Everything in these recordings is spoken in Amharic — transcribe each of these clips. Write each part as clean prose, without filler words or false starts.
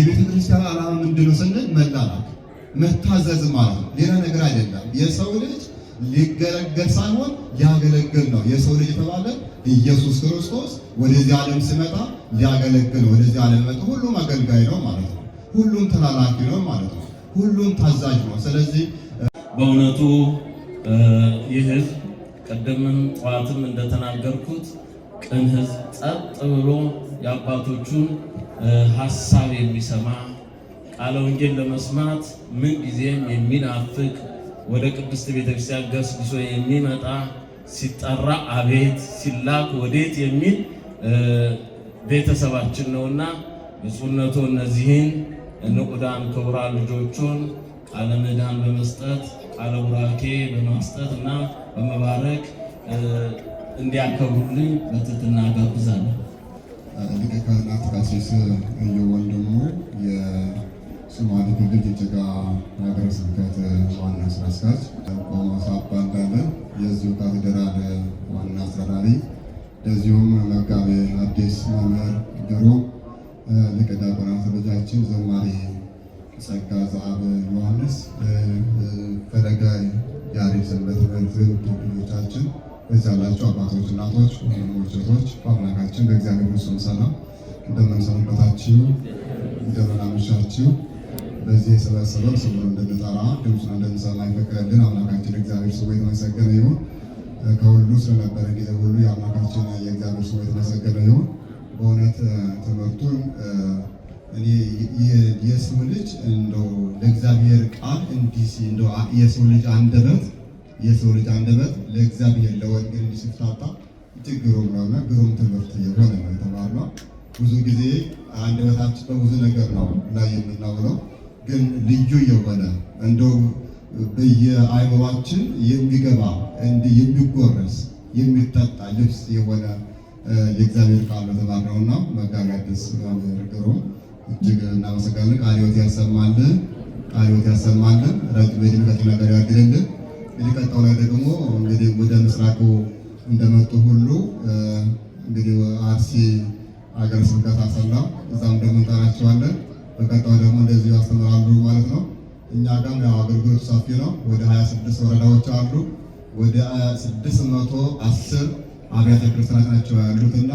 የቤተ ክርስቲያን ዓላማ ምንድነው ስንል መላላክ፣ መታዘዝ ማለት ነው። ሌላ ነገር አይደለም። የሰው ልጅ ሊገለገል ሳይሆን ሊያገለግል ነው። የሰው ልጅ የተባለ ኢየሱስ ክርስቶስ ወደዚህ ዓለም ሲመጣ ሊያገለግል ወደዚህ ዓለም መጣ። ሁሉም አገልጋይ ነው ማለት ነው። ሁሉም ተላላኪ ነው ማለት ነው። ሁሉም ታዛዥ ነው። ስለዚህ በእውነቱ ይህ ሕዝብ ቀደምም ጠዋትም እንደተናገርኩት ቅን ሕዝብ ጸጥ ብሎ የአባቶቹን ሐሳብ የሚሰማ ቃለ ወንጌል ለመስማት ምን ጊዜም የሚናፍቅ ወደ ቅድስት ቤተክርስቲያን ገስግሶ የሚመጣ ሲጠራ አቤት ሲላክ ወዴት የሚል ቤተሰባችን ነውና ብፁዕነቱ እነዚህን ንዑዳን ክቡራን ልጆቹን ቃለ ምዕዳን በመስጠት ቃለ ቡራኬ በመስጠት እና በመባረክ እንዲያከብሩልኝ በትህትና ጋብዛለሁ። ሊቀ ካህናት ቀሲስ ወንድሙ የሶማሌ ክልል ጅጅጋ ሀገረ ስብከት ዋና ስራ አስኪያጅ፣ ቆሞስ አባ እንዳለ የዚሁ ካቴድራል ዋና አስተዳዳሪ፣ እንደዚሁም መጋቤ ሐዲስ መምህር ግሩም፣ ሊቀ ዲያቆናት ልጃችን ዘማሪ ጸጋ ዘአብ ዮሐንስ፣ ፈለገ ያሬድ ሰንበት ትምህርት ቤት ልጆቻችን፣ በዚህ ያላችሁ አባቶች፣ እናቶች፣ ወንድሞች፣ እህቶች በአምላካችን በእግዚአብሔር ፍጹም ሰላም እንደምን ሰነበታችሁ? እንደምን አመሻችሁ? በዚህ የሰበሰበን ስሙን እንድንጠራ ድምፁን እንድንሰማ ይፈቅድልን አምላካችን እግዚአብሔር ስሙ የተመሰገነ ይሁን። ከሁሉ ስለነበረ ጊዜ ሁሉ የአምላካችን የእግዚአብሔር ስሙ የተመሰገነ ይሁን። በእውነት ትምህርቱን እኔ የሰው ልጅ እንደው ለእግዚአብሔር ቃል እንዲህ እንደው የሰው ልጅ አንደበት ለእግዚአብሔር ለወንጌል እንዲስፋፋ እጅግ ግሩም ነውና ግሩም ትምህርት የሆነ ነው የተባለው። ብዙ ጊዜ አንደበታችን በብዙ ነገር ነው ላይ የምናውለው፣ ግን ልዩ የሆነ እንደው በየአይምሯችን የሚገባ እንዲህ የሚጎረስ የሚጠጣ ልብስ የሆነ የእግዚአብሔር ቃል ተባረውና መጋቢ ሐዲስ መምህር ግሩም እጅግ እናመሰግናለን። ቃለ ሕይወት ያሰማልን፣ ቃለ ሕይወት ያሰማልን፣ ረጅም ዕድሜ ከጤና ጋር ያድልልን። እንግዲህ ቀጣው ላይ ደግሞ እንግዲህ ወደ ምስራቁ እንደመጡ ሁሉ እንግዲህ አርሲ ሀገረ ስብከት አሰላ እዛም ደግሞ እንጠራቸዋለን። በቀጣው ደግሞ እንደዚሁ ያስተምራሉ ማለት ነው። እኛ ጋም ያው አገልግሎቱ ሰፊ ነው። ወደ 26 ወረዳዎች አሉ። ወደ 610 አብያተ ክርስቲያናት ናቸው ያሉትና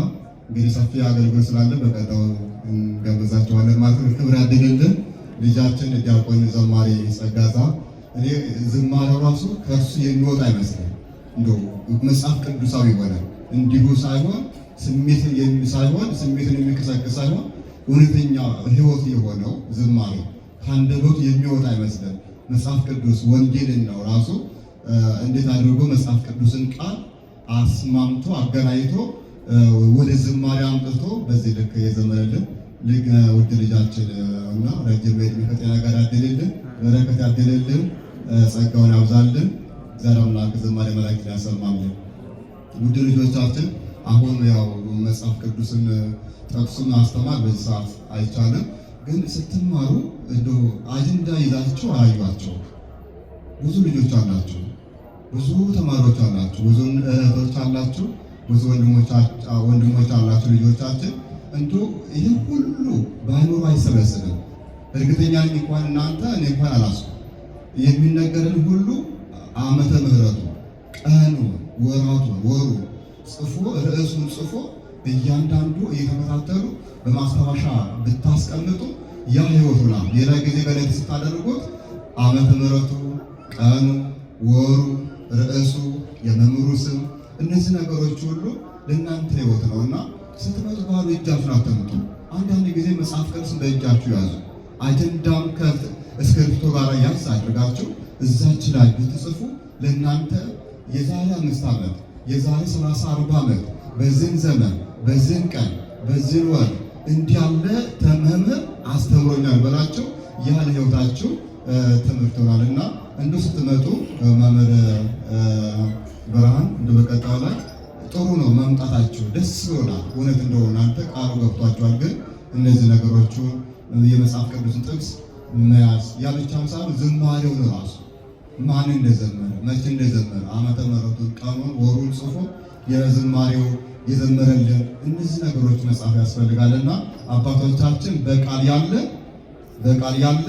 እንግዲህ ሰፊ አገልግሎት ስላለ በቀጣው እንጋብዛቸዋለን ማለት ነው። ክብር ያድልልን ልጃችን ዲያቆን ዘማሪ ጸጋዛ። እኔ ዝማሬው ራሱ ከእርሱ የሚወጣ አይመስልም። እንደው መጽሐፍ ቅዱሳዊ ሆነ እንዲሁ ሳይሆን ስሜትን የሚቀሰቅስ ሳይሆን እውነተኛ ሕይወት የሆነው ዝማሬ ከአንደበቱ የሚወጣ አይመስልም። መጽሐፍ ቅዱስ ወንጌልን ነው ራሱ እንዴት አድርጎ መጽሐፍ ቅዱስን ቃል አስማምቶ አገናኝቶ ወደ ዝማሬ አምጥቶ በዚህ ልክ የዘመረልን ውድ ልጃችን እና ረጅም ዕድሜ ከጤና ጋር ያድልልን፣ በረከት ያድልልን፣ ጸጋውን ያብዛልን። እግዚአብሔር አምላክ ዝማሬ መላእክትን ያሰማልን። ውድ ልጆቻችን አሁን ያው መጽሐፍ ቅዱስን ጠቅሱን ማስተማር በዚህ ሰዓት አይቻልም፣ ግን ስትማሩ እንደው አጀንዳ ይዛችሁ አያዩአቸው። ብዙ ልጆች አላችሁ፣ ብዙ ተማሪዎች አላችሁ፣ ብዙ እህቶች አላችሁ፣ ብዙ ወንድሞች አላችሁ። ልጆቻችን እንደው ይህ ሁሉ በአእምሮ አይሰበስብም። እርግጠኛ ነኝ እንኳን እናንተ እኔ እንኳን አላስኩም የሚነገርን ሁሉ ዓመተ ምሕረቱ ቀኑ ወራቱ ወሩ ጽፎ ርዕሱን ጽፎ እያንዳንዱ እየተከታተሉ በማስታወሻ ብታስቀምጡ ያ ሕይወት ሆና ሌላ ጊዜ በላይ ስታደርጉት ዓመተ ምሕረቱ ቀኑ ወሩ ርዕሱ የመምህሩ ስም እነዚህ ነገሮች ሁሉ ለእናንተ ሕይወት ነውና ስትመጡ ባሉ እጃችሁን አትምጡ። አንዳንድ ጊዜ መጽሐፍ ቅዱስን በእጃችሁ ያዙ። አጀንዳም እስክሪብቶ ጋር ያዝ አድርጋችሁ እዛች ላይ ብትጽፉ ለእናንተ የዛሬ 5 ዓመት የዛሬ 30-40 ዓመት በዚህን ዘመን በዚህን ቀን በዚህን ወር እንዲህ ያለ መምህር አስተምሮኛል በላችሁ ያለ ሕይወታችሁ ትምህርት ሆናልና እንደው ስትመጡ መምህር ብርሃን እንደው በቀጣው ላይ ጥሩ ነው መምጣታችሁ፣ ደስ ይላል። እውነት እንደው እናንተ ቃሉ ገብቷችኋል። ግን እነዚህ ነገሮቹ የመጽሐፍ ቅዱስን ጥቅስ መያዝ ያለቻም ሳይሆን ዝማሬውን ራሱ ማን እንደዘመረ መቼ እንደዘመረ ዓመተ ምሕረቱን ቀኑን ወሩን ጽፎ የዝማሬው የዘመረልን እነዚህ ነገሮች መጽሐፍ ያስፈልጋልና አባቶቻችን በቃል ያለ በቃል ያለ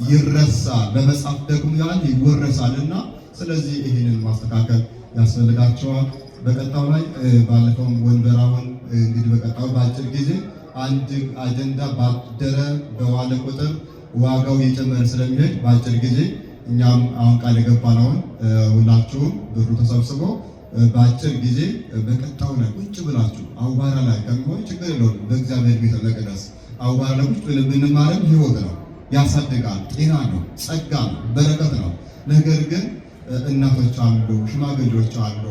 ይረሳል፣ በመጽሐፍ ደግሞ ያለ ይወረሳልና ስለዚህ ይህንን ማስተካከል ያስፈልጋቸዋል። በቀጣው ላይ ባለፈው ወንበራውን እንግዲህ በቀጣው በአጭር ጊዜ አንድ አጀንዳ ባደረ በዋለ ቁጥር ዋጋው እየጨመረ ስለሚሄድ በአጭር ጊዜ እኛም አሁን ቃል የገባነውን ሁላችሁም ብሩ ተሰብስቦ በአጭር ጊዜ በቀጣው ላይ ቁጭ ብላችሁ አዋራ ላይ ከሚሆን ችግር የለውም። በእግዚአብሔር ቤተ መቅደስ አዋራ ላይ ቁጭ ብለን ብንማርም ሕይወት ነው፣ ያሳድጋል፣ ጤና ነው፣ ጸጋ ነው፣ በረከት ነው። ነገር ግን እናቶች አሉ፣ ሽማግሌዎች አሉ።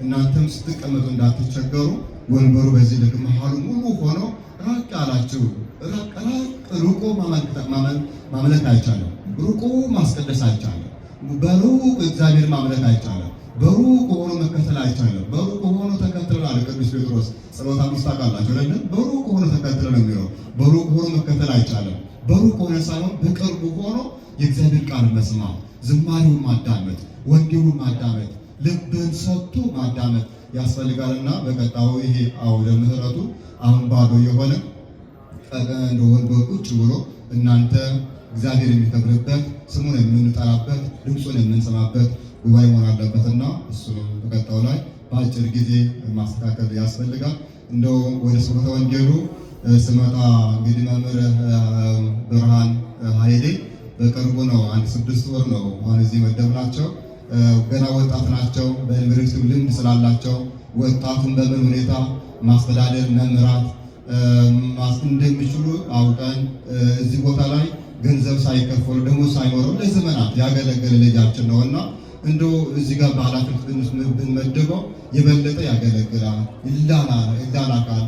እናንተም ስትቀመጡ እንዳትቸገሩ ወንበሩ በዚህ ልክ መሀሉ ሙሉ ሆኖ ራቅ ያላችሁ ሩቆ ማምለክ አይቻልም። ሩቆ ማስቀደስ አይቻልም። በሩቅ እግዚአብሔር ማምለክ አይቻልም። በሩቅ ሆኖ መከተል አይቻልም። በሩቅ ሆኖ ተከተል አለ ቅዱስ ጴጥሮስ ጸሎተ አምስት ታውቃላችሁ አይደል? በሩቅ ሆኖ ተከተል ነው የሚለው። በሩቅ ሆኖ መከተል አይቻልም። በሩቅ ሆነ ሳይሆን በቅርቡ ሆኖ የእግዚአብሔር ቃል መስማት፣ ዝማሬውን ማዳመጥ፣ ወንጌሉን ማዳመጥ፣ ልብን ሰጥቶ ማዳመጥ ያስፈልጋልና በቀጣዩ ይሄ አውደ ምሕረቱ አሁን ባዶ የሆነ እንደ ወንበር ቁጭ ብሎ እናንተ እግዚአብሔር የሚከብርበት ስሙን የምንጠራበት ድምፁን የምንሰማበት ጉባኤ መሆን አለበትና እሱንም በቀጣዩ ላይ በአጭር ጊዜ ማስተካከል ያስፈልጋል። እንደው ወደ ስብከተ ወንጌሉ ስመጣ እንግዲህ መምህር ብርሃን ኃይሌ በቅርቡ ነው 6 ወር ነው አሁን እዚህ መደብናቸው። ገና ወጣት ናቸው። በዩኒቨርሲቲው ልምድ ስላላቸው ወጣቱን በምን ሁኔታ ማስተዳደር መምራት እንደሚችሉ አውቀን እዚህ ቦታ ላይ ገንዘብ ሳይከፈሉ ደግሞ ሳይኖረው ለዘመናት ያገለገለ ልጃችን ነውና እንደው እዚህ ጋር በኃላፊነት ብንመደበው የበለጠ ያገለግላል፣ ይላላካል፣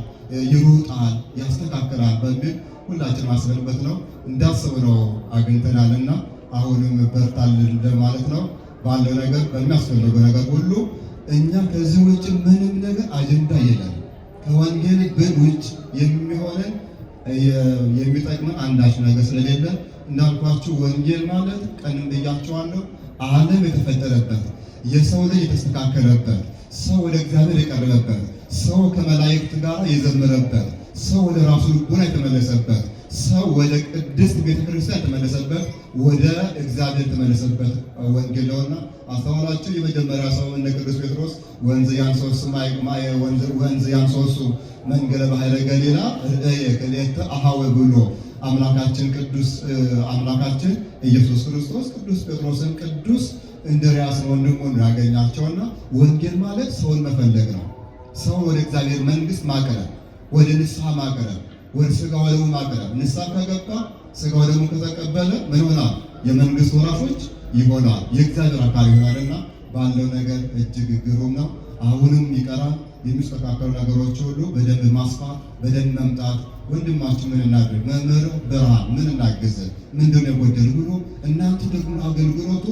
ይሩጣል፣ ያስተካክላል በሚል ሁላችን ማስበንበት ነው። እንዳሰብነው አግኝተናልና አሁንም በርታልን ለማለት ነው። ባለው ነገር በሚያስፈልገው ነገር ሁሉ እኛ ከዚህ ውጭ ምንም ነገር አጀንዳ የለም። ከወንጌል ውጭ የሚሆነን የሚጠቅመን አንዳች ነገር ስለሌለ እንዳልኳችሁ ወንጌል ማለት ቀንም ብያቸዋለሁ፣ ዓለም የተፈጠረበት የሰው ልጅ የተስተካከለበት ሰው ወደ እግዚአብሔር የቀረበበት ሰው ከመላእክት ጋር የዘመረበት ሰው ወደ ራሱ ልቡና የተመለሰበት ሰው ወደ ቅድስት ቤተክርስቲያን የተመለሰበት ወደ እግዚአብሔር የተመለሰበት ወንጌል ነውና አስተዋላችሁ። የመጀመሪያ ሰው እንደ ቅዱስ ጴጥሮስ ወንዝ ያንሶሱ መንገለ ባሕረ ገሊላ ርእየ ክልኤተ አኀዌ ብሎ አምላካችን ኢየሱስ ክርስቶስ ቅዱስ ጴጥሮስን ቅዱስ እንድርያስን ወንድሙን ያገኛቸውና ወንጌል ማለት ሰውን መፈለግ ነው። ሰው ወደ እግዚአብሔር መንግስት ማቅረብ፣ ወደ ንስሐ ማቅረብ፣ ወደ ሥጋ ወደሙ ማቅረብ። ንስሐ ከገባ ሥጋ ወደሙ ከተቀበለ ምን ይሆናል? የመንግስት ወራሾች ይሆናል፣ የእግዚአብሔር አካል ይሆናልና ባለው ነገር እጅግ ግሩም ነው። አሁንም ይቀራል። የሚስተካከሉ ነገሮች ሁሉ በደንብ ማስፋት፣ በደንብ መምጣት። ወንድማችን ምን እናድርግ? መምህር ብርሃን ምን እናግዝ? ምንድን ነው የጎደል ብሎ እናንተ ደግሞ አገልግሎቱ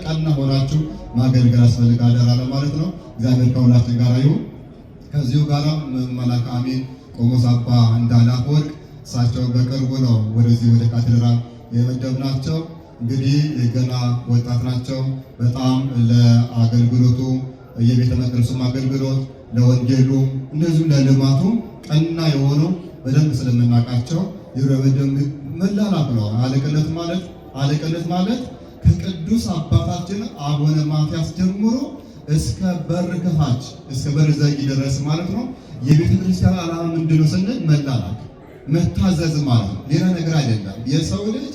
ቀና ሆናችሁ ማገልገል ያስፈልጋል ማለት ነው። እግዚአብሔር ከሁላችን ጋር ይሁን። ከዚሁ ጋር መላከ አሜን ቆሞስ አባ እንዳለ አፈወርቅ እሳቸው በቅርቡ ነው ወደዚህ ወደ ካቴድራል የመደብናቸው። እንግዲህ ገና ወጣት ናቸው። በጣም ለአገልግሎቱ የቤተ መቅደሱም አገልግሎት ለወንጌሉ እንደዚሁም ለልማቱ ቀና የሆነው በደንብ ስለምናውቃቸው በደንብ መላላክ ነው። አለቅነት ማለት ከቅዱስ አባታችን አቡነ ማትያስ ጀምሮ እስከ በር ከፋች እስከ በር ዘጊ ድረስ ማለት ነው። የቤተ ክርስቲያን ዓላማ ምንድነው ስንል መላላክ፣ መታዘዝ ማለት ነው። ሌላ ነገር አይደለም። የሰው ልጅ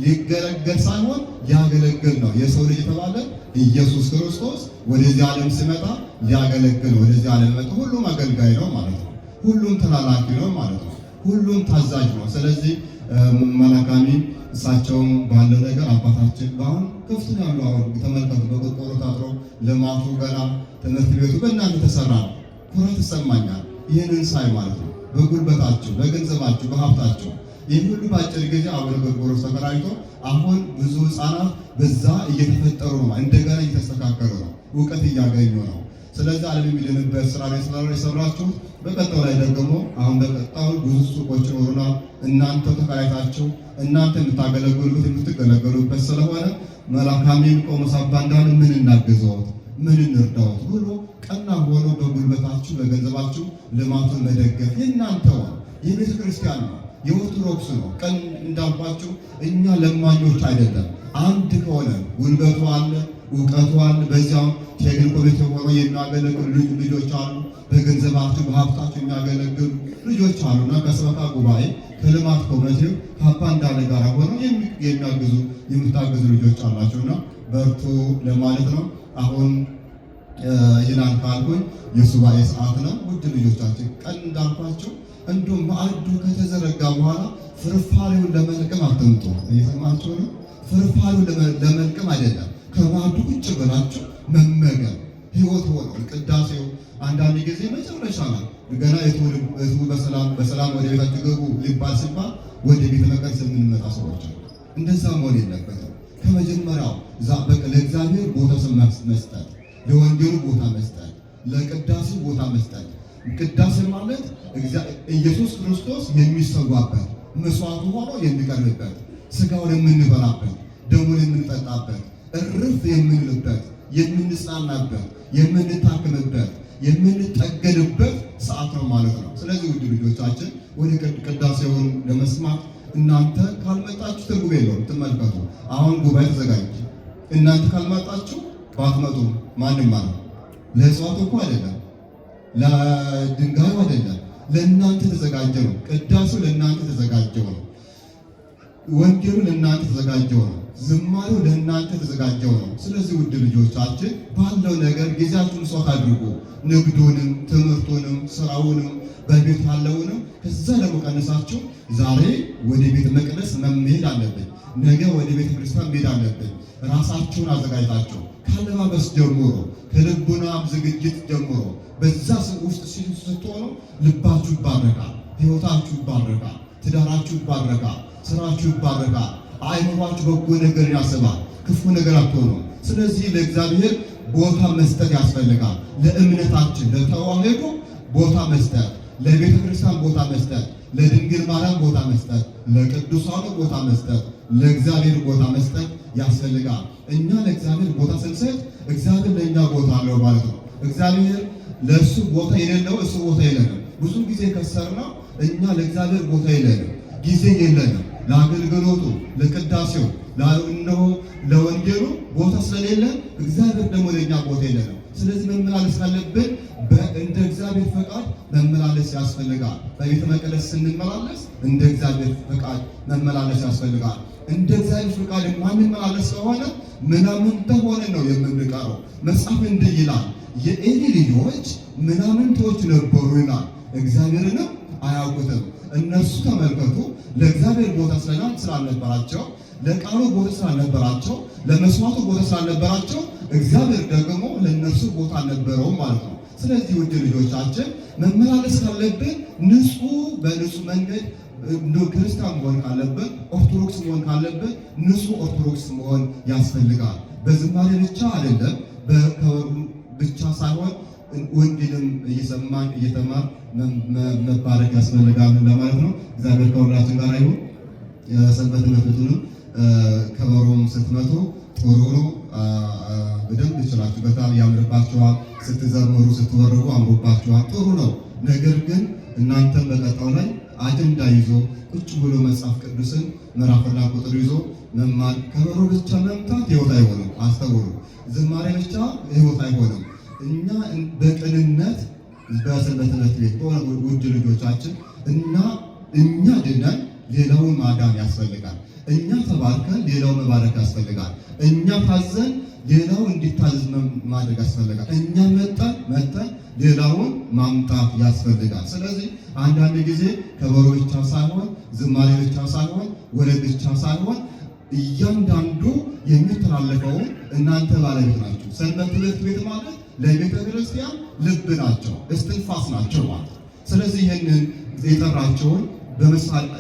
ሊገለገል ሳይሆን ሊያገለግል ነው። የሰው ልጅ የተባለ ኢየሱስ ክርስቶስ ወደዚህ ዓለም ሲመጣ ሊያገለግል ወደዚህ ዓለም መጣ። ሁሉም አገልጋይ ነው ማለት ነው። ሁሉም ተላላኪ ነው ማለት ነው። ሁሉም ታዛዥ ነው። ስለዚህ መላከ አሜን እሳቸውም ባለው ነገር አባታችን በአሁን ከፍተኛ ያሉ አሁን ተመልከቱ። በቆርቆሮ ታጥሮ ልማቱ ገና ትምህርት ቤቱ በእናንተ ተሰራ ነው። ኩራት ይሰማኛል ይህንን ሳይ ማለት ነው። በጉልበታችሁ፣ በገንዘባችሁ፣ በሀብታችሁ ይህ ሁሉ በአጭር ጊዜ አቡነ ጎርጎርዮስ ተከራይቶ አሁን ብዙ ሕፃናት በዛ እየተፈጠሩ ነው። እንደገና እየተስተካከሉ ነው። እውቀት እያገኙ ነው። ስለዚህ ዓለም የሚድንበት ስራ ላይ የሰራችሁት በቀጣው ላይ ደግሞ አሁን በቀጣው ብዙ ሱቆች ይኖሩናል። እናንተ ተከራይታችሁ እናንተ የምታገለግሉት የምትገለገሉበት ስለሆነ መላከ አሜን ቆሞስ አባ እንዳለ ምን እናግዘዎት፣ ምን እንርዳዎት ብሎ ቀና ሆኖ በጉልበታችሁ በገንዘባችሁ ልማቱን መደገፍ የእናንተ የቤተ ክርስቲያን ነው። የኦርቶዶክስ ነው። ቀን እንዳልኳችሁ እኛ ለማኞች አይደለም። አንድ ከሆነ ጉልበቱ አለ፣ እውቀቱ አለ። በዚያው ቴክኒክ ኮሚቴ ሆኖ የሚያገለግሉ ልጆች አሉ። በገንዘባቸው በሀብታቸው የሚያገለግሉ ልጆች አሉና ከሰበካ ጉባኤ ከልማት ኮሚቴው ከአባ እንዳለ ጋር ሆነው የሚያግዙ የምታግዙ ልጆች አላቸውና በርቱ ለማለት ነው። አሁን ይህን ካልኩኝ የሱባኤ ሰዓት ነው። ውድ ልጆቻችን ቀን እንዳልኳቸው እንዲሁም ማዕዱ ከተዘረጋ በኋላ ፍርፋሪውን ለመልቀም አትምጡ። እየሰማችሁ ነው። ፍርፋሪውን ለመልቀም አይደለም፣ ከማዕዱ ቁጭ ብላችሁ መመገብ ህይወት ሆኖ ቅዳሴው አንዳንድ ጊዜ መጨረሻ ነው ገና የቱ በሰላም ወደ ቤታችሁ ገቡ ሊባል ሲባል ወደ ቤተ መቅደስ የምንመጣ ሰዎች አሉ። እንደዛ መሆን የለበትም። ከመጀመሪያው ለእግዚአብሔር ቦታ መስጠት፣ ለወንጌሉ ቦታ መስጠት፣ ለቅዳሴ ቦታ መስጠት። ቅዳሴ ማለት ኢየሱስ ክርስቶስ የሚሰዋበት መስዋዕቱ ሆኖ የሚቀርብበት፣ ስጋውን የምንበላበት፣ ደሙን የምንጠጣበት፣ እርፍ የምንልበት፣ የምንጽናናበት፣ የምንታክምበት፣ የምንጠገንበት ሰዓት ነው ማለት ነው። ስለዚህ ውድ ልጆቻችን ወደ ቅዳሴውን ለመስማት እናንተ ካልመጣችሁ ትርጉም የለውም። ትመልከቱ። አሁን ጉባኤ ተዘጋጅ። እናንተ ካልመጣችሁ ባትመጡ ማንም ማለት ለእጽዋቱ እኮ አይደለም፣ ለድንጋዩ አይደለም፣ ለእናንተ ተዘጋጀ ነው። ቅዳሴው ለእናንተ ተዘጋጀው ነው። ወንጌሉ ለእናንተ ተዘጋጀው ነው። ዝማሬው ለእናንተ ተዘጋጀው ነው። ስለዚህ ውድ ልጆቻችን ባለው ነገር ጊዜያችሁን መስዋዕት አድርጉ። ንግዱንም፣ ትምህርቱንም፣ ስራውንም፣ በቤት ያለውንም ከዛ ደግሞ ቀንሳችሁ ዛሬ ወደ ቤተ መቅደስ መሄድ አለብን፣ ነገ ወደ ቤተ ክርስቲያን መሄድ አለብን። ራሳችሁን አዘጋጅታችሁ ካለባበስ ጀምሮ ከልቡና ዝግጅት ጀምሮ በዛ ውስጥ ስትሆኑ ልባችሁ ይባረካል፣ ህይወታችሁ ይባረካል፣ ትዳራችሁ ይባረካል፣ ስራችሁ ይባረካል። አይምሯችሁ በጎ ነገር ያስባል፣ ክፉ ነገር አትሆኑም። ስለዚህ ለእግዚአብሔር ቦታ መስጠት ያስፈልጋል። ለእምነታችን ለተዋህዶ ቦታ መስጠት፣ ለቤተ ክርስቲያን ቦታ መስጠት፣ ለድንግል ማርያም ቦታ መስጠት፣ ለቅዱሳኑ ቦታ መስጠት፣ ለእግዚአብሔር ቦታ መስጠት ያስፈልጋል። እኛ ለእግዚአብሔር ቦታ ስንሰጥ እግዚአብሔር ለእኛ ቦታ አለው ማለት ነው። እግዚአብሔር ለእሱ ቦታ የሌለው እሱ ቦታ የለንም። ብዙ ጊዜ ከሰርነው እኛ ለእግዚአብሔር ቦታ የለንም፣ ጊዜ የለንም። ለአገልግሎቱ፣ ለቅዳሴው፣ ለወንጌሉ ቦታ ስለሌለ እግዚአብሔር ደግሞ ለእኛ ቦታ የለንም። ስለዚህ መመላለስ ካለብን እንደ እግዚአብሔር ፈቃድ መመላለስ ያስፈልጋል። በቤተ መቅደስ ስንመላለስ እንደ እግዚአብሔር ፈቃድ መመላለስ ያስፈልጋል። እንደ እግዚአብሔር ፈቃድ ማንመላለስ ከሆነ ምናምንቴ ነው የምንቀረው። መጽሐፍ እንዲህ ይላል፣ የኤሊ ልጆች ምናምንቴዎች ነበሩ ይላል። እግዚአብሔርንም አያውቁትም። እነሱ ተመልከቱ፣ ለእግዚአብሔር ቦታ ስላልነበራቸው፣ ለቃሉ ቦታ ስላልነበራቸው፣ ለመስዋዕቱ ቦታ ስላልነበራቸው እግዚአብሔር ደግሞ ለእነርሱ ቦታ አልነበረውም ማለት ነው። ስለዚህ ውድ ልጆቻችን መመላለስ ካለብን በንጹህ መንገድ ክርስቲያን መሆን ካለብን፣ ኦርቶዶክስ መሆን ካለብን ንጹህ ኦርቶዶክስ መሆን ያስፈልጋል። በዝማሬ ብቻ አይደለም፣ በከበሩ ብቻ ሳይሆን ወንጌልም እየሰማን እየተማር መባረክ ያስፈልጋል ለማለት ነው። እግዚአብሔር ከሁላችን ጋር ይሁን። የሰንበት ትምህርቱንም ከበሮም ስትመቱ ጥሩ ነው፣ በደንብ ይችላችሁ፣ በጣም ያምርባችኋል። ስትዘምሩ ስትወርቡ አምሮባችኋል፣ ጥሩ ነው። ነገር ግን እናንተ በቀጣው ላይ አጀንዳ ይዞ ቁጭ ብሎ መጽሐፍ ቅዱስን ምዕራፍና ቁጥር ይዞ መማር፣ ከበሮ ብቻ መምታት ሕይወት አይሆንም። አስተውሉ። ዝማሬ ብቻ ሕይወት አይሆንም። እኛ በቅንነት በሰንበት ትምህርት ቤት በሆነ ውድ ልጆቻችን እኛ ድነን ሌላውን ማዳን ያስፈልጋል። እኛ ተባርከን ሌላው መባረክ ያስፈልጋል። እኛ ታዘን ሌላው እንዲታዘዝ ማድረግ ያስፈልጋል። እኛ መጠን ሌላውን ማምጣት ያስፈልጋል። ስለዚህ አንዳንድ ጊዜ ከበሮ ብቻ ሳይሆን ዝማሬ ብቻ ሳይሆን ወረብ ብቻ ሳይሆን እያንዳንዱ የሚተላለፈውን እናንተ ባለቤት ናቸው። ሰንበት ትምህርት ቤት ማለት ለቤተ ክርስቲያን ልብ ናቸው፣ እስትንፋስ ናቸው ማለት። ስለዚህ ይህንን የጠራቸውን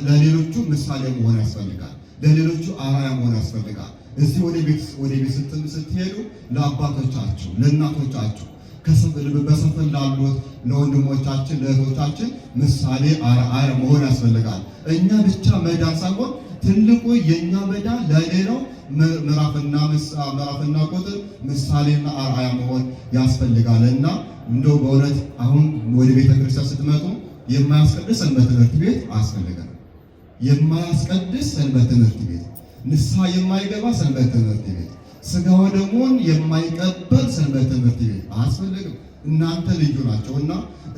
ለሌሎቹ ምሳሌ መሆን ያስፈልጋል። ለሌሎቹ አርአያ መሆን ያስፈልጋል። እዚህ ወደ ቤት ስትሄዱ ለአባቶቻችሁ፣ ለእናቶቻችሁ፣ በሰፈር ላሉት ለወንድሞቻችን፣ ለእህቶቻችን ምሳሌ አርአያ መሆን ያስፈልጋል። እኛ ብቻ መዳን ሳይሆን ትልቁ የኛ መዳን ለሌላው ምዕራፍና ቁጥር ምሳሌና አርአያ መሆን ያስፈልጋልና እንደው በእውነት አሁን ወደ ቤተ ክርስቲያን ስትመጡ የማያስቀድስ ሰንበት ትምህርት ቤት አያስፈልገንም። የማያስቀድስ ሰንበት ትምህርት ቤት፣ ንስሐ የማይገባ ሰንበት ትምህርት ቤት፣ ሥጋው ደሙን የማይቀበል ሰንበት ትምህርት ቤት አያስፈልግም። እናንተ ልዩ ናቸውና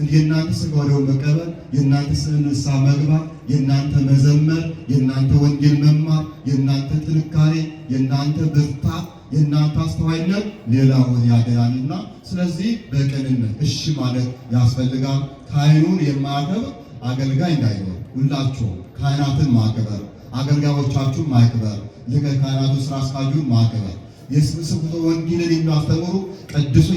የእናንተ ሥጋው ደሙን መቀበል፣ የእናንተ ንስሐ መግባት፣ የእናንተ መዘመር፣ የእናንተ ወንጌል መማር፣ የእናንተ ጥንካሬ፣ የእናንተ ብርታት፣ የእናንተ አስተዋይነት ሌላውን ያድናልና ስለዚህ በቅንነት እሺ ማለት ያስፈልጋል። ካህኑን የማያከብር አገልጋይ እንዳይኖር ሁላችሁም ካህናትን ማክበር፣ አገልጋዮቻችሁን ማክበር፣ ሊቀ ካህናቱ ስራ አስኪያጁን ማክበር፣ የስብከተ ወንጌልን የሚያስተምሩ ቀድሶ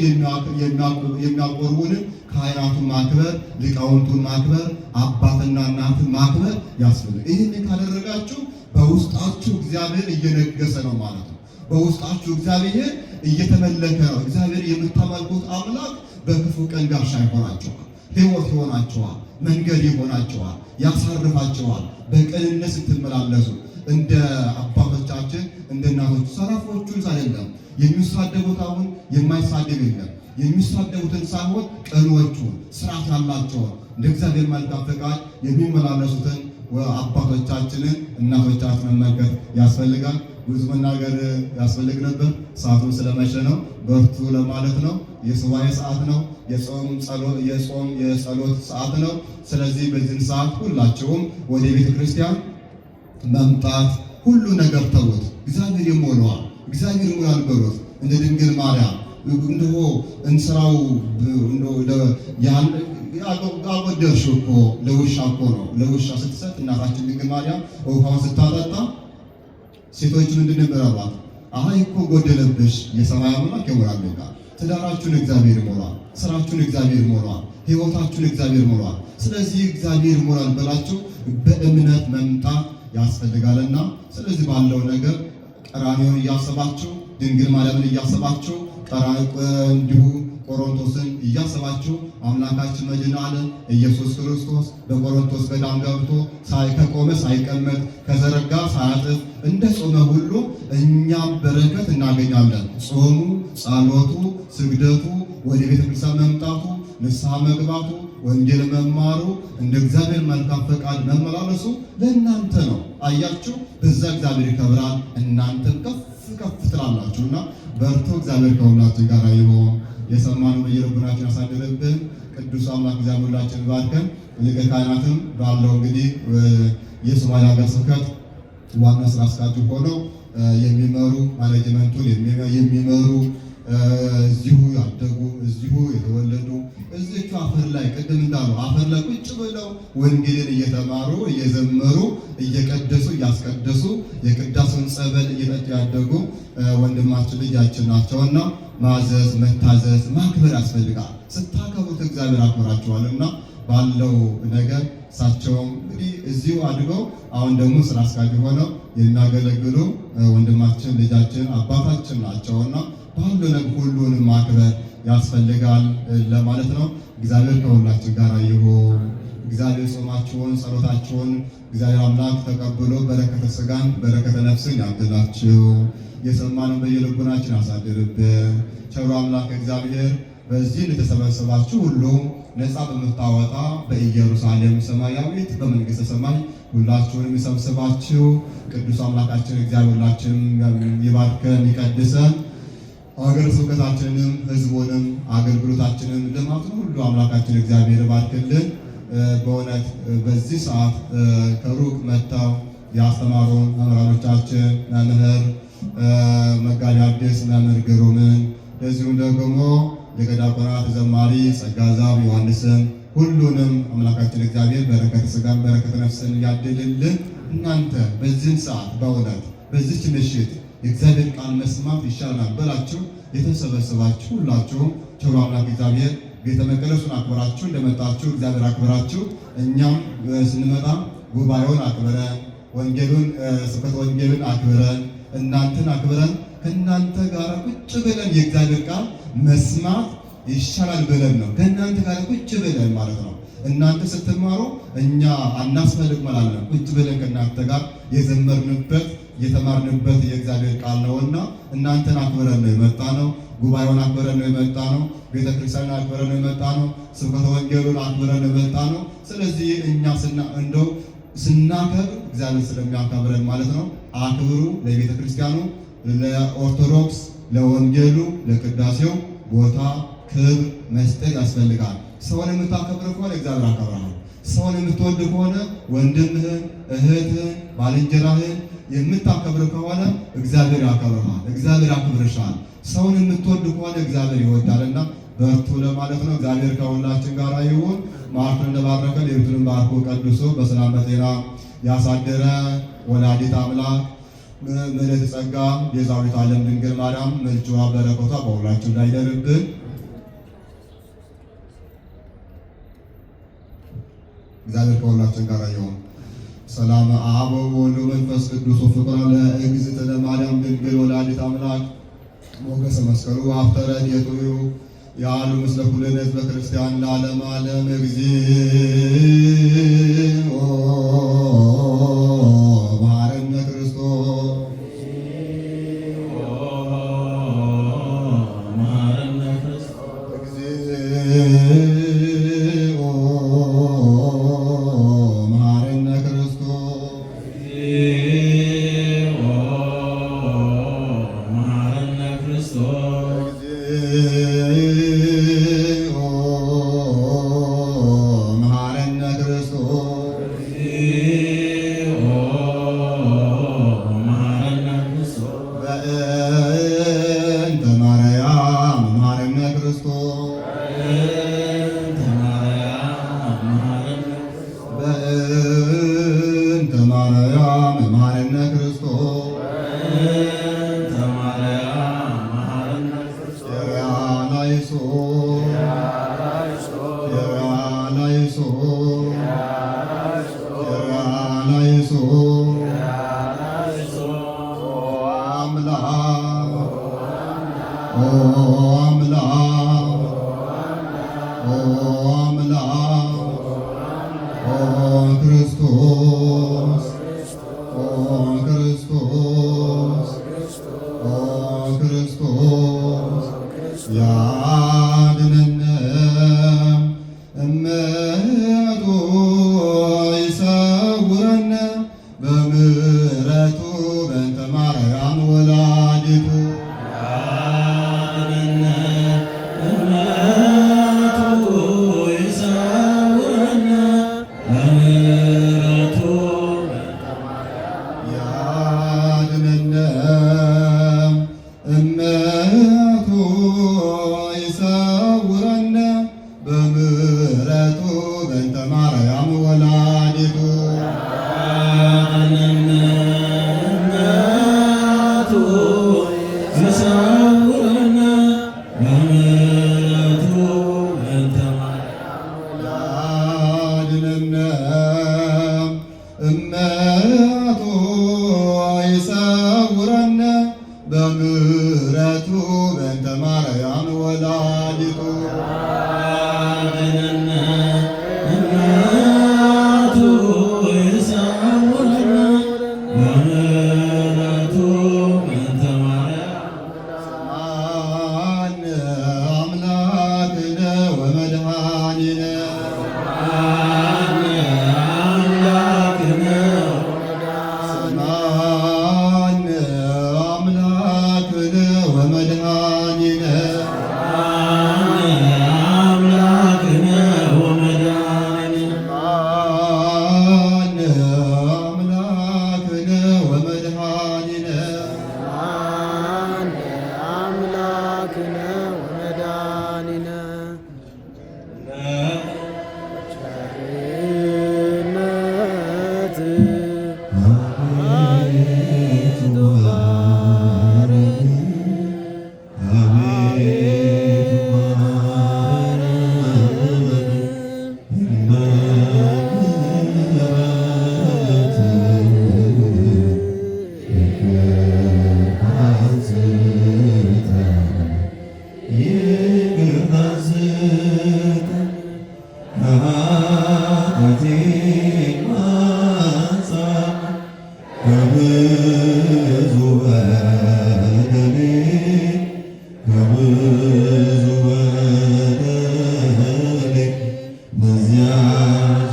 የሚያቆርቡንን ካህናቱን ማክበር፣ ሊቃውንቱን ማክበር፣ አባትና እናትን ማክበር ያስፈልጋል። ይህን ካደረጋችሁ በውስጣችሁ እግዚአብሔር እየነገሰ ነው ማለት ነው። በውስጣችሁ እግዚአብሔር እየተመለከ ነው። እግዚአብሔር የምታመልኩት አምላክ በክፉ ቀን ጋሻ ይሆናችኋል፣ ሕይወት ይሆናችኋል፣ መንገድ ይሆናችኋል፣ ያሳርፋችኋል። በቅንነት ስትመላለሱ እንደ አባቶቻችን እንደ እናቶች ሰራፎቹን አይደለም የሚሳደቡት። አሁን የማይሳደብ የለም። የሚሳደቡትን ሳይሆን ቅኖቹን ስርዓት ያላቸውን እንደ እግዚአብሔር መልካም ፈቃድ የሚመላለሱትን አባቶቻችንን እናቶቻችን መመልከት ያስፈልጋል። ብዙ መናገር ያስፈልግ ነበር፣ ሰዓቱን ስለመሸ ነው። በርቱ ለማለት ነው። የሱባኤ ሰዓት ነው። የጾም የጸሎት ሰዓት ነው። ስለዚህ በዚህን ሰዓት ሁላችሁም ወደ ቤተ ክርስቲያን መምጣት፣ ሁሉ ነገር ተውት። እግዚአብሔር ይሞላዋል፣ እግዚአብሔር ይሞላል በሉት። እንደ ድንግል ማርያም እንደሆ እንስራው ያጎደልሽ እኮ ለውሻ እኮ ነው። ለውሻ ስትሰጥ እናታችን ድንግል ማርያም ውሃውን ስታጠጣ ሴቶች ምንድን ነበረባት? አይ እኮ ጎደለብሽ፣ የሰማይ አምላክ ይሞላልሻል። ትዳራችሁን እግዚአብሔር ይሞላል፣ ስራችሁን እግዚአብሔር ይሞላል፣ ህይወታችሁን እግዚአብሔር ይሞላል። ስለዚህ እግዚአብሔር ይሞላል ብላችሁ በእምነት መምጣት ያስፈልጋልና ስለዚህ ባለው ነገር ቀራንዮን እያሰባችሁ ድንግል ማርያምን እያሰባችሁ እንዲሁ ቆሮንቶስን እያሰባችሁ አምላካችን መድኃኔ ዓለም ኢየሱስ ክርስቶስ በቆሮንቶስ ገዳም ገብቶ ከቆመ ሳይቀመጥ ከዘረጋ ሳያጥፍ እንደ ጾመ ሁሉ እኛም በረከት እናገኛለን። ጾሙ፣ ጸሎቱ፣ ስግደቱ፣ ወደ ቤተ ክርስቲያን መምጣቱ፣ ንስሐ መግባቱ፣ ወንጌል መማሩ፣ እንደ እግዚአብሔር መልካም ፈቃድ መመላለሱ ለእናንተ ነው። አያችሁ፣ በዛ እግዚአብሔር ይከብራል፣ እናንተም ከፍ ከፍ ትላላችሁና በርቱ። እግዚአብሔር ከሁላችን ጋር ይሁን። የሰማነው በየልቡናችን ያሳድርብን። ቅዱስ አምላክ እግዚአብሔር ሁላችንን ባርከን። ሊቀ ካህናትም ባለው እንግዲህ የሶማሌ ሀገረ ስብከት ዋና ስራ አስኪያጅ ሆነው የሚመሩ ማኔጅመንቱን የሚመሩ እዚሁ ያደጉ እዚሁ የተወለዱ እዚቹ አፈር ላይ ቅድም እንዳሉ አፈር ላይ ቁጭ ብለው ወንጌልን እየተማሩ እየዘመሩ እየቀደሱ እያስቀደሱ የቅዳሴውን ጸበል እየጠጡ ያደጉ ወንድማችን ልጃችን ናቸውና ማዘዝ፣ መታዘዝ፣ ማክበር ያስፈልጋል። ስታከብሩት እግዚአብሔር አክብራችኋልና ባለው ነገር እሳቸውም እንግዲህ እዚሁ አድገው አሁን ደግሞ ስራ አስኪያጅ ሆነው የሚያገለግሉ ወንድማችን ልጃችን አባታችን ናቸውና ባለው ነገር ሁሉንም ማክበር ያስፈልጋል ለማለት ነው። እግዚአብሔር ከሁላችን ጋር ይሁን። እግዚአብሔር ጾማችሁን ጸሎታችሁን እግዚአብሔር አምላክ ተቀብሎ በረከተ ሥጋን በረከተ ነፍስን ያድላችሁ። የሰማነውን በየልቡናችን ያሳድርብን። ቸሩ አምላክ እግዚአብሔር በዚህ የተሰበሰባችሁ ሁሉ ነፃ በምታወጣ በኢየሩሳሌም ሰማያዊት በመንግሥተ ሰማይ ሁላችሁንም ይሰብስባችሁ። ቅዱስ አምላካችን እግዚአብሔር ሁላችንም ይባርከን ይቀድሰን። ሀገረ ስብከታችንንም ሕዝቡንም አገልግሎታችንን ልማቱን ሁሉ አምላካችን እግዚአብሔር ይባርክልን። በእውነት በዚህ ሰዓት ከሩቅ መጥተው ያስተማሩን መምህራኖቻችን መምህር መጋቢ ሐዲስ መምህር ግሩምን እንደዚሁም ደግሞ ሊቀ ዲያቆናት ዘማሪ ጸጋዛብ ዮሐንስን ሁሉንም አምላካችን እግዚአብሔር በረከተ ሥጋን በረከተ ነፍስን ያድልልን። እናንተ በዚህን ሰዓት በእውነት በዚች ምሽት የእግዚአብሔር ቃል መስማት ይሻላል ብላችሁ የተሰበሰባችሁ ሁላችሁም ቸሩ አምላክ እግዚአብሔር ቤተ መቅደሱን አክብራችሁ እንደመጣችሁ እግዚአብሔር አክብራችሁ እኛም ስንመጣ ጉባኤውን አክብረን ወንጌሉን ስብከተ ወንጌልን አክብረን እናንተን አክብረን ከእናንተ ጋር ቁጭ ብለን የእግዚአብሔር ቃል መስማት ይሻላል ብለን ነው። ከእናንተ ጋር ቁጭ ብለን ማለት ነው። እናንተ ስትማሩ እኛ አናስፈልግ ማለት ነው። ቁጭ ብለን ከእናንተ ጋር የዘመርንበት የተማርንበት የእግዚአብሔር ቃል ነውና እናንተን አክብረን ነው የመጣ ነው። ጉባኤውን አክብረን ነው የመጣ ነው። ቤተክርስቲያንን አክብረን ነው የመጣ ነው። ስብከተ ወንጌሉን አክብረን ነው የመጣ ነው። ስለዚህ እኛ እንደው ስናከብር እግዚአብሔር ስለሚያከብረን ማለት ነው። አክብሩ። ለቤተ ክርስቲያኑ፣ ለኦርቶዶክስ፣ ለወንጌሉ፣ ለቅዳሴው ቦታ ክብር መስጠት ያስፈልጋል። ሰውን የምታከብር ከሆነ እግዚአብሔር ያከብርሃል። ሰውን የምትወድ ከሆነ ወንድምህን፣ እህትህን፣ ባልንጀራህን የምታከብር ከሆነ እግዚአብሔር ያከብርሃል፣ እግዚአብሔር ያክብርሻል። ሰውን የምትወድ ከሆነ እግዚአብሔር ይወዳልና በርቱ ለማለት ነው። እግዚአብሔር ከሁላችን ጋር ይሁን። ማርኩን እንደባረከ ሌሊቱንም ባርኮ ቀድሶ በሰላም በጤና ያሳደረ ወላዲት አምላክ ምሕረት ጸጋ ቤዛዊት ዓለም ድንግል ማርያም መልጅዋ በረከቷ በሁላችን ላይ ይደርብን። እግዚአብሔር ከሁላችን ጋር ይሁን። ሰላም አብ ወወልድ ወመንፈስ ቅዱስ ፍቅር ለእግዝእትነ ማርያም ድንግል ወላዲት አምላክ ሞገሰ መስቀሉ አፍተረ ዲቱ ያሉ ምስለ ኩልነ ሕዝበ ክርስቲያን ለዓለመ ዓለም እግዚኦ መሐረነ ክርስቶስ Maziaz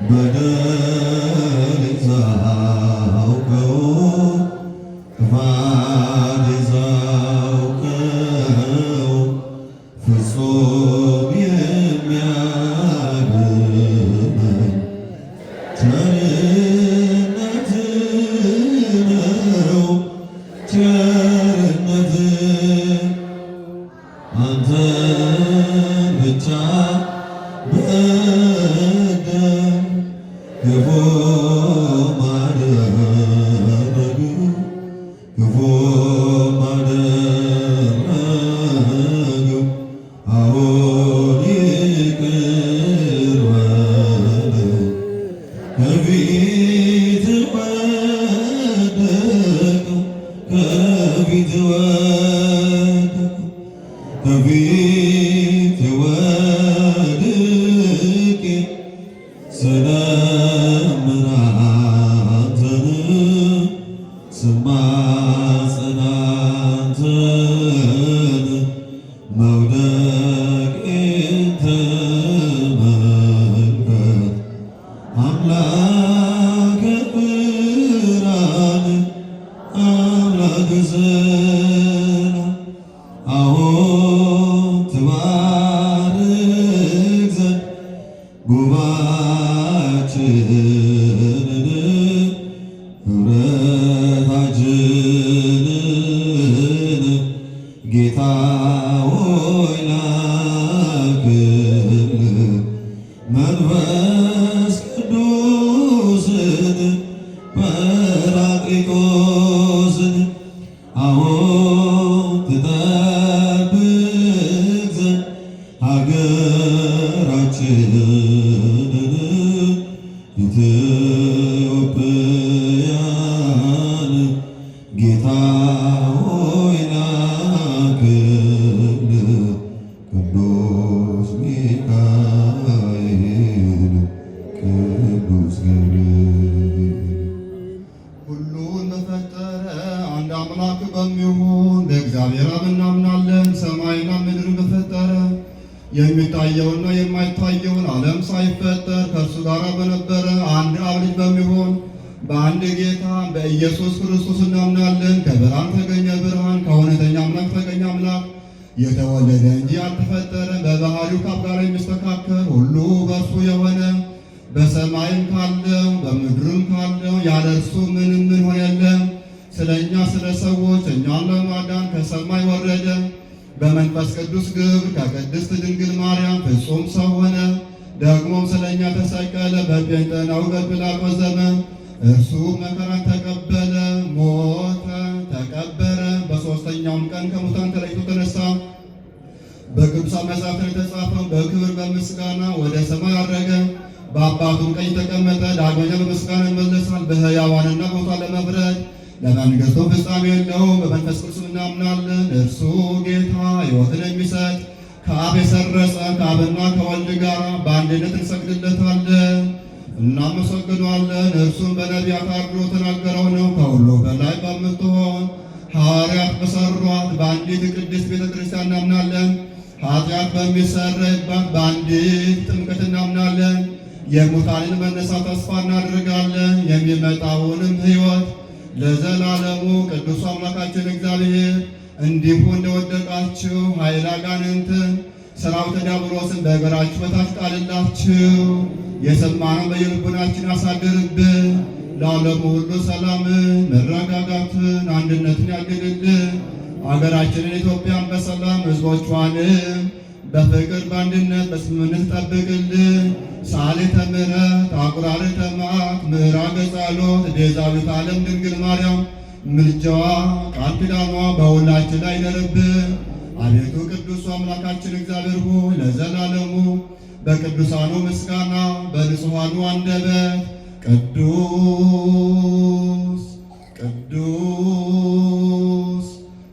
በደል ይዛውቀው ክፋት ይዛውቀው ፍጹም የሚያድነን ቸርነት ነው ቸርነት አንተን ብቻ በደል ክፉ ማድረግ ክፉ ማድረግ አሁን ይቅር በለኝ ከፊት ወደቅሁ ከፊት ወደቅሁ ከፊት ወድቄ ስለምን አንተን ስማጸን አንተን መውደቄን ተመልከት አምላከ ብርሃን አምላከ ሰላም አሁን ትባርክ ዘንድ ጉባኤያችንን ኅብረታችንን ጌታ ሆይ ላክልን መንፈስ ቅዱስን ጰራቅሊጦስን አሁን ትጠብቅ ዘንድ ሀገራችንን ኢትዮጵያን ጌታ ሆይ ላክልን ቅዱስ ሚካኤል ቅዱስ ገብርኤል ሁሉን በፈጠረ አንድ አምላክ በሚሆን በእግዚአብሔር አብ እናምናለን። ሰማይና ምድርን በፈጠረ የሚታየውና የማይታየውን ዓለም ሳይፈጠር ከእርሱ ጋር በነበረ አንድ አብ ልጅ በሚሆን በአንድ ጌታ በኢየሱስ ክርስቶስ እናምናለን። ከብርሃን ተገኘ ብርሃን፣ ከእውነተኛ አምላክ ተገኘ አምላክ፣ የተወለደ እንጂ ያልተፈጠረ፣ በባህሪው ከአብ ጋር የሚስተካከል ሁሉ በእርሱ የሆነ በሰማይም ካለው በምድርም ካለው ያለ እርሱ ምንም ምን የለም። ስለ እኛ ስለ ሰዎች እኛን ለማዳን ከሰማይ ወረደ። በመንፈስ ቅዱስ ግብር ከቅድስት ድንግል ማርያም ፍጹም ሰው ሆነ። ደግሞም ስለ እኛ ተሰቀለ። በጴንጤናዊ በጲላጦስ ዘመን እርሱ መከራን ተቀበለ፣ ሞተ፣ ተቀበረ። በሦስተኛውም ቀን ከሙታን ተለይቶ ተነሳ። በቅዱሳን መጻሕፍት የተጻፈው በክብር በምስጋና ወደ ሰማይ አረገ። በአባቱም ቀኝ ተቀመጠ። ዳግመኛ በምስጋና ይመለሳል በሕያዋንና ሙታን ለመፍረድ። ለመንግሥቱ ፍጻሜ የለውም። በመንፈስ ቅዱስ እናምናለን። እርሱ ጌታ ሕይወትን የሚሰጥ ከአብ የሰረጸ ከአብና ከወልድ ጋር በአንድነት እንሰግድለታለን፣ እናመሰግነዋለን። እርሱም በነቢያት አድሮ ተናገረው ነው። ከሁሉ በላይ በምትሆን ሐዋርያት በሠሯት በአንዲት ቅድስት ቤተ ክርስቲያን እናምናለን። ኃጢአት በሚሰረይባት በአንዲት ጥምቀት እናምናለን። የሙታንን መነሳት ተስፋ እናደርጋለን፣ የሚመጣውንም ሕይወት። ለዘላለሙ ቅዱስ አምላካችን እግዚአብሔር እንዲሁ እንደወደቃችሁ ኃይለ አጋንንትን ሠራዊተ ዲያብሎስን በእግራችሁ በታች ጣልላችሁ። የሰማነው በየልቡናችን ያሳድርብን። ለዓለሙ ሁሉ ሰላምን፣ መረጋጋትን፣ አንድነትን ያድልልን። አገራችንን ኢትዮጵያን በሰላም ሕዝቦቿንም በፍቅር በአንድነት በስምምነት ጠብቅልን። ሰዓሊተ ምሕረት አቁራሪተ መዓት ምዕራገ ጸሎት ቤዛዊተ ዓለም ድንግል ማርያም ምልጃዋ ቃል ኪዳኗ በሁላችን ላይ ይደርብን። አቤቱ ቅዱሱ አምላካችን እግዚአብሔር ሆይ ለዘላለሙ በቅዱሳኑ ምስጋና በንጹሐኑ አንደበት ቅዱስ ቅዱስ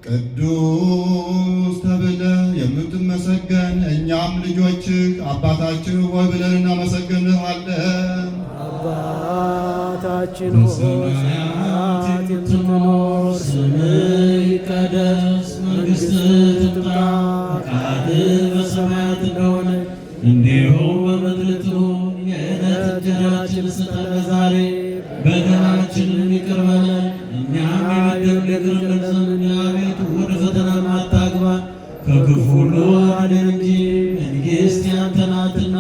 ቅዱስ ተብለህ የምትመሰገን እኛም ልጆችህ አባታችን ሆይ ብለን እናመሰግንሃለን። አባታችን ሆይ በሰማያት የምትኖር ስምህ ይቀደስ፣ መንግሥትህ ትምጣ፣ ፈቃድህ በሰማያት እንደሆነች እንዲሁም በምድር ትሁን። የዕለት እንጀራችንን ምሕረታችንን ስጠን ዛሬ፣ በደላችንን ይቅር በለን እኛም የበደሉንን ይቅር እንደምን። አቤቱ ወደ ፈተና አታግባን ከክፉ ሁሉ አድነን እንጂ መንግሥት ያንተ ናትና፣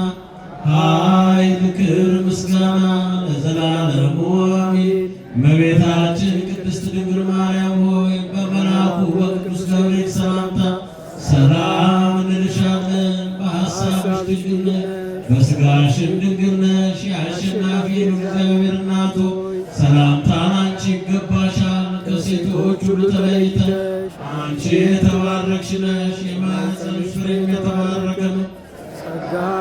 ኃይል፣ ክብር፣ ምስጋና ለዘላለሙ አሜን። እመቤታችን ቅድስት ድንግል ማርያም ሆይ በመልአኩ በቅዱስ ገብርኤል ሰላምታ ሰላም እንልሻለን። በሐሳብሽ ድንግል ነሽ፣ በሥጋሽም ድንግል ነሽ። የአሸናፊ እግዚአብሔር እናቱ ሰላምታ አንቺ ይገባሻል። ከሴቶች ሁሉ ተለይተሽ አንቺ የተባረክሽ ነሽ። የማኅፀንሽ ፍሬም የተባረከ ነው።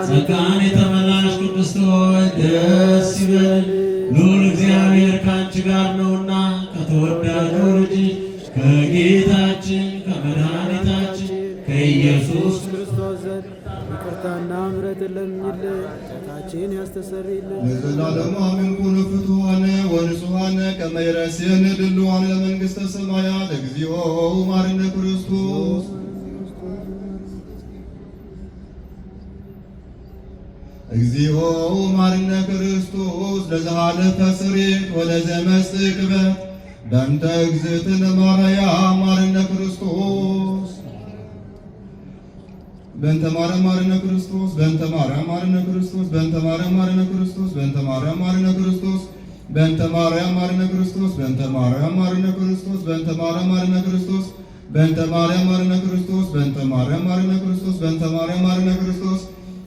ጸጋን የተመላሽ ቅድስት ሆይ ደስ ይበል፣ ልዑል እግዚአብሔር ከአንቺ ጋር ነውና ከተወዳጁ ልጅሽ ከጌታችን ከመድኃኒታችን ከኢየሱስ ክርስቶስ ዘንድ ይቅርታና ምሕረትን ለምኝልን ኃጢአታችንን ያስተሰርይልን ለዘላለሙ አሜን። ኩኑ ፍቱሐነ ወንጹሐነ ከመ ይረሴነ ድሉዋን ለመንግሥተ ሰማያት እግዚኦ መሐረነ ክርስቶስ እግዚኦ መሐረነ ክርስቶስ ለዘሃለፈ ስርየት ወለዘመጽእ ክበት በእንተ እግዝእትነ ማርያም መሐረነ ክርስቶስ በእንተ ማርያም መሐረነ ክርስቶስ በእንተ ማርያም መሐረነ ክርስቶስ በእንተ ማርያም መሐረነ ክርስቶስ በእንተ ማርያም መሐረነ ክርስቶስ በእንተ ማርያም መሐረነ ክርስቶስ በእንተ ማርያም መሐረነ ክርስቶስ በእንተ ማርያም መሐረነ ክርስቶስ በእንተ ማርያም መሐረነ ክርስቶስ በእንተ ማርያም መሐረነ ክርስቶስ በእንተ ማርያም መሐረነ ክርስቶስ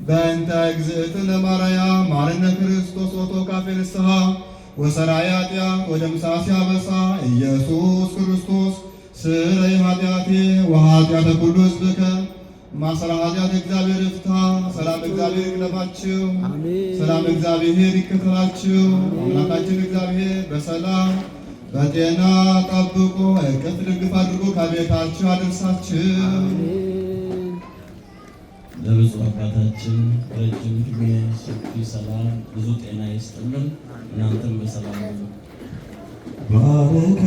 በእንተ እግዝእትነ ማርያም መሐረነ ክርስቶስ ወተወካፌ ንስሐ ወሰራይ ኃጢአት ወደምሳሴ አበሳ ኢየሱስ ክርስቶስ ስረይ ኃጢአቴ ወኃጢአተ ኩሉ ሕዝብከ ማሰራ ኃጢአት እግዚአብሔር ይፍታ። ሰላም እግዚአብሔር ይቅደማችሁ። ሰላም እግዚአብሔር ይከተላችሁ። አምላካችን እግዚአብሔር በሰላም በጤና ጠብቆ እቅፍ ድግፍ አድርጎ ከቤታችሁ አደርሳችሁ። ለብፁዕ አባታችን ረጅም ዕድሜ፣ ሰፊ ሰላም፣ ብዙ ጤና ይስጥልን። እናንተም በሰላም ባርከ